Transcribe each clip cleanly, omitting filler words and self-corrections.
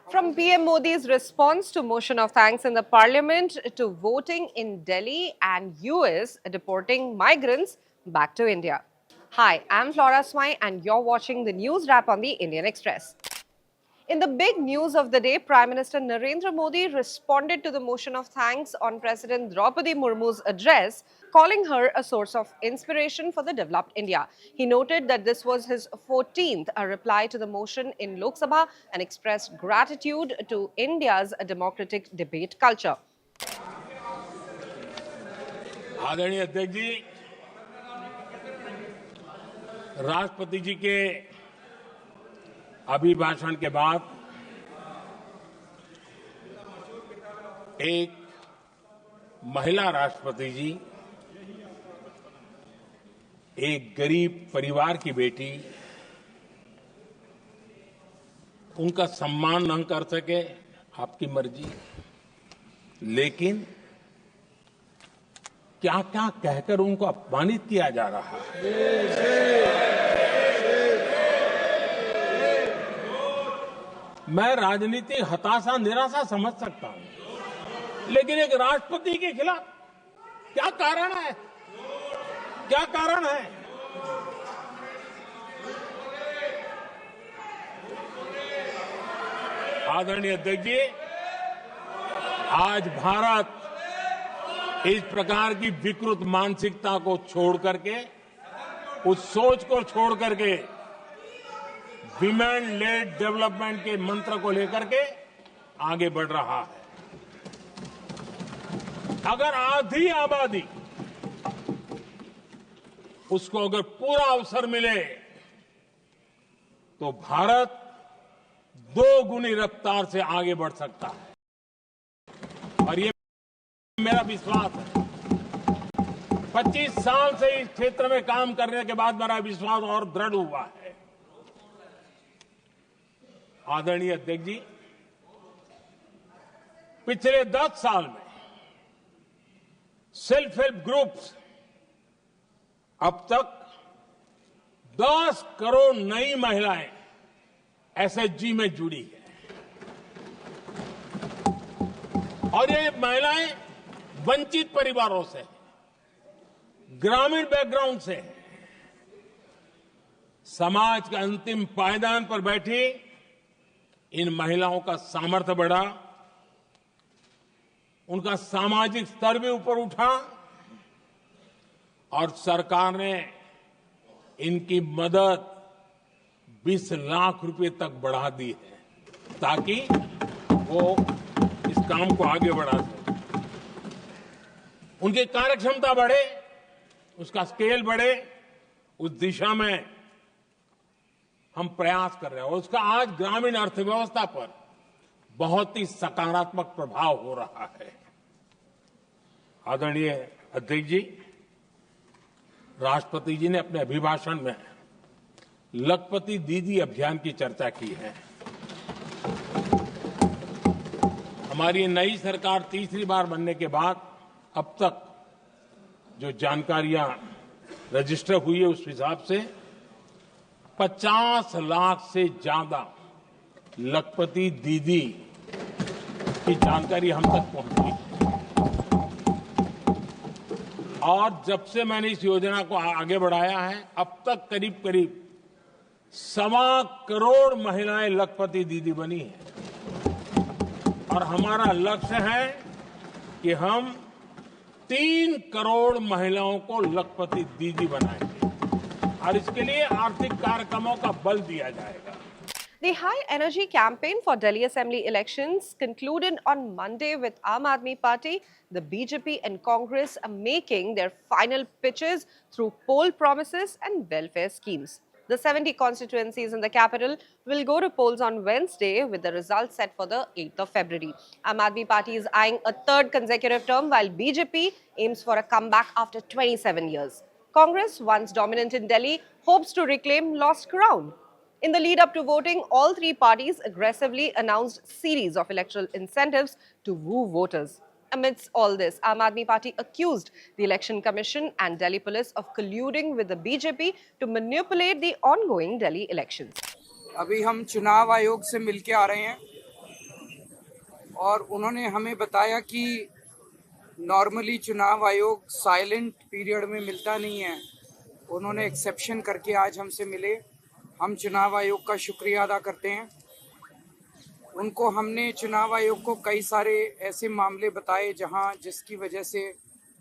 From PM Modi's response to motion of thanks in the parliament to voting in Delhi and US deporting migrants back to India. Hi, I'm Flora Swai and you're watching the news wrap on the Indian Express. In the big news of the day, Prime Minister Narendra Modi responded to the motion of thanks on President Draupadi Murmu's address, calling her a source of inspiration for the developed India. He noted that this was his 14th reply to the motion in Lok Sabha and expressed gratitude to India's democratic debate culture. आदरणीय अध्यक्ष जी, राष्ट्रपति जी के अभिभाषण के बाद एक महिला राष्ट्रपति जी एक गरीब परिवार की बेटी, उनका सम्मान न कर सके, आपकी मर्जी, लेकिन क्या क्या कहकर उनको अपमानित किया जा रहा है। मैं राजनीतिक हताशा निराशा समझ सकता हूं, लेकिन एक राष्ट्रपति के खिलाफ क्या कारण है? क्या कारण है? आदरणीय अध्यक्ष जी, आज भारत इस प्रकार की विकृत मानसिकता को छोड़ करके, उस सोच को छोड़ करके विमेन लेड डेवलपमेंट के मंत्र को लेकर के आगे बढ़ रहा है। अगर आधी आबादी उसको अगर पूरा अवसर मिले तो भारत 2 गुनी रफ्तार से आगे बढ़ सकता है, और ये मेरा विश्वास है। 25 साल से इस क्षेत्र में काम करने के बाद मेरा विश्वास और दृढ़ हुआ है। आदरणीय अध्यक्ष जी, पिछले 10 साल में सेल्फ हेल्प ग्रुप्स अब तक 10 करोड़ नई महिलाएं एसएचजी में जुड़ी है, और ये महिलाएं वंचित परिवारों से, ग्रामीण बैकग्राउंड से, समाज के अंतिम पायदान पर बैठी इन महिलाओं का सामर्थ्य बढ़ा, उनका सामाजिक स्तर भी ऊपर उठा, और सरकार ने इनकी मदद 20 लाख रुपए तक बढ़ा दी है, ताकि वो इस काम को आगे बढ़ा सके। उनकी कार्यक्षमता बढ़े, उसका स्केल बढ़े, उस दिशा में हम प्रयास कर रहे हैं, और उसका आज ग्रामीण अर्थव्यवस्था पर बहुत ही सकारात्मक प्रभाव हो रहा है। आदरणीय अध्यक्ष जी, राष्ट्रपति जी ने अपने अभिभाषण में लखपति दीदी अभियान की चर्चा की है। हमारी नई सरकार तीसरी बार बनने के बाद अब तक जो जानकारियां रजिस्टर हुई है, उस हिसाब से 50 लाख से ज्यादा लखपति दीदी की जानकारी हम तक पहुंची है, और जब से मैंने इस योजना को आगे बढ़ाया है, अब तक करीब करीब 1.25 करोड़ महिलाएं लखपति दीदी बनी हैं, और हमारा लक्ष्य है कि हम 3 करोड़ महिलाओं को लखपति दीदी बनाएंगे, और इसके लिए आर्थिक कार्यक्रमों का बल दिया जाएगा। The high energy campaign for Delhi Assembly elections concluded on Monday with Aam Aadmi Party, the BJP and Congress are making their final pitches through poll promises and welfare schemes. The 70 constituencies in the capital will go to polls on Wednesday, with the results set for the 8th of February. Aam Aadmi Party is eyeing a 3rd consecutive term, while BJP aims for a comeback after 27 years. Congress, once dominant in Delhi, hopes to reclaim lost ground. In the lead up to voting, all 3 parties aggressively announced series of electoral incentives to woo voters. Amidst all this, Aam Aadmi Party accused the Election Commission and Delhi Police of colluding with the BJP to manipulate the ongoing Delhi elections. अभी हम चुनाव आयोग से मिलके आ रहे हैं और उन्होंने हमें बताया कि नॉर्मली चुनाव आयोग साइलेंट पीरियड में मिलता नहीं है। उन्होंने एक्सेप्शन करके आज हमसे मिले। हम चुनाव आयोग का शुक्रिया अदा करते हैं। उनको हमने चुनाव आयोग को कई सारे ऐसे मामले बताए जहां जिसकी वजह से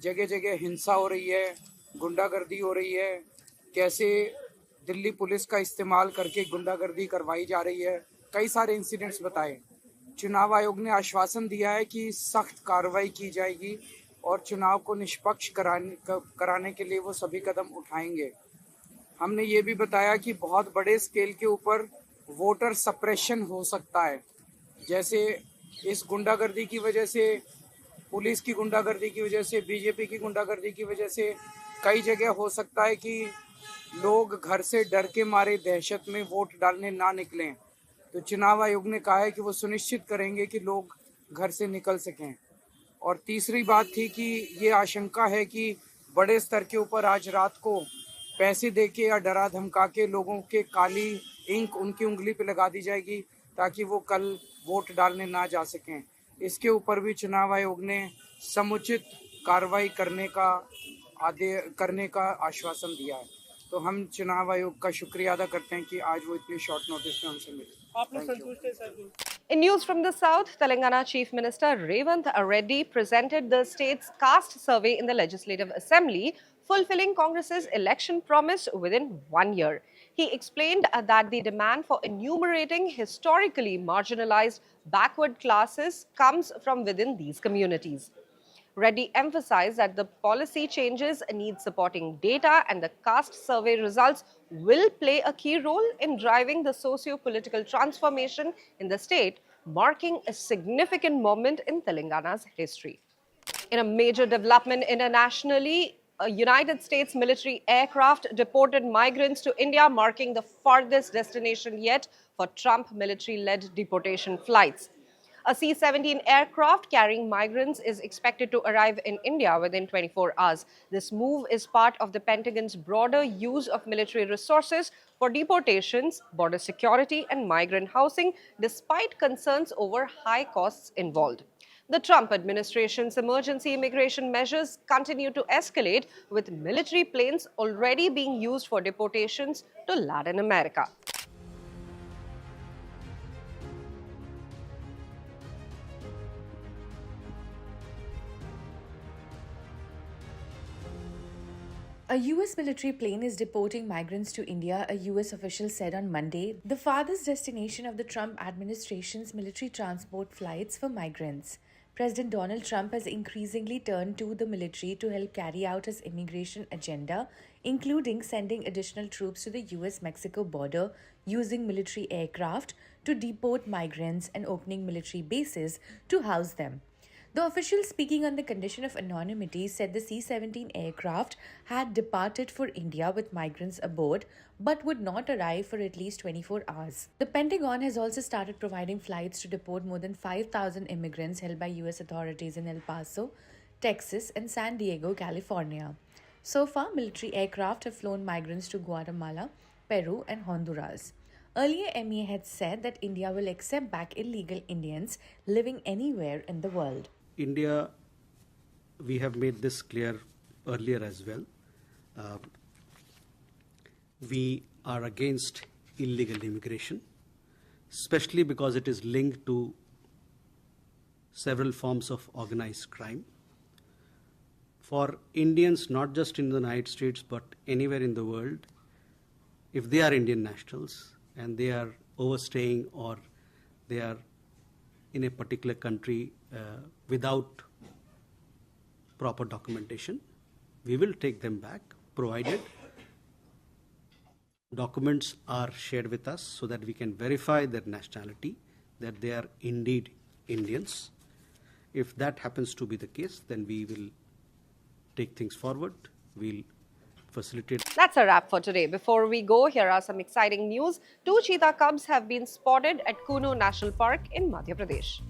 जगह जगह हिंसा हो रही है, गुंडागर्दी हो रही है, कैसे दिल्ली पुलिस का इस्तेमाल करके गुंडागर्दी करवाई जा रही है। कई सारे इंसिडेंट्स बताए। चुनाव आयोग ने आश्वासन दिया है कि सख्त कार्रवाई की जाएगी और चुनाव को निष्पक्ष कराने के लिए वो सभी कदम उठाएंगे। हमने ये भी बताया कि बहुत बड़े स्केल के ऊपर वोटर सप्रेशन हो सकता है, जैसे इस गुंडागर्दी की वजह से, पुलिस की गुंडागर्दी की वजह से, बीजेपी की गुंडागर्दी की वजह से कई जगह हो सकता है कि लोग घर से डर के मारे दहशत में वोट डालने ना निकलें। तो चुनाव आयोग ने कहा है कि वो सुनिश्चित करेंगे कि लोग घर से निकल सकें। और तीसरी बात थी कि ये आशंका है कि बड़े स्तर के ऊपर आज रात को पैसे देके या डरा धमका के लोगों के काली इंक उनकी उंगली पे लगा दी जाएगी ताकि वो कल वोट डालने ना जा सकें। इसके ऊपर भी चुनाव आयोग ने समुचित कार्रवाई करने का आश्वासन दिया है। तो हम चुनाव आयोग का शुक्रिया अदा करते हैं कि आज वो इतने शॉर्ट नोटिस में हमसे मिले। आप लोग संतुष्ट हैं sir? In news from the south, Telangana Chief Minister Revant Reddy presented the state's caste survey in the Legislative Assembly, fulfilling Congress's election promise within 1 year. He explained that the demand for enumerating historically marginalized backward classes comes from within these communities. Reddy emphasized that the policy changes need supporting data and the caste survey results will play a key role in driving the socio-political transformation in the state, marking a significant moment in Telangana's history. In a major development internationally, a United States military aircraft deported migrants to India, marking the farthest destination yet for Trump military-led deportation flights. A C-17 aircraft carrying migrants is expected to arrive in India within 24 hours. This move is part of the Pentagon's broader use of military resources for deportations, border security, and migrant housing, despite concerns over high costs involved. The Trump administration's emergency immigration measures continue to escalate, with military planes already being used for deportations to Latin America. A US military plane is deporting migrants to India, a US official said on Monday, the farthest destination of the Trump administration's military transport flights for migrants. President Donald Trump has increasingly turned to the military to help carry out his immigration agenda, including sending additional troops to the US-Mexico border using military aircraft to deport migrants and opening military bases to house them. The official, speaking on the condition of anonymity, said the C-17 aircraft had departed for India with migrants aboard but would not arrive for at least 24 hours. The Pentagon has also started providing flights to deport more than 5,000 immigrants held by US authorities in El Paso, Texas, and San Diego, California. So far, military aircraft have flown migrants to Guatemala, Peru, and Honduras. Earlier, MEA had said that India will accept back illegal Indians living anywhere in the world. India, we have made this clear earlier as well. We are against illegal immigration, especially because it is linked to several forms of organized crime. For Indians, not just in the United States, but anywhere in the world, if they are Indian nationals and they are overstaying or they are in a particular country without proper documentation, we will take them back, provided documents are shared with us so that we can verify their nationality, that they are indeed Indians. If that happens to be the case, then we will take things forward. We'll facilitate. That's a wrap for today. Before we go, here are some exciting news. 2 cheetah cubs have been spotted at Kuno National Park in Madhya Pradesh.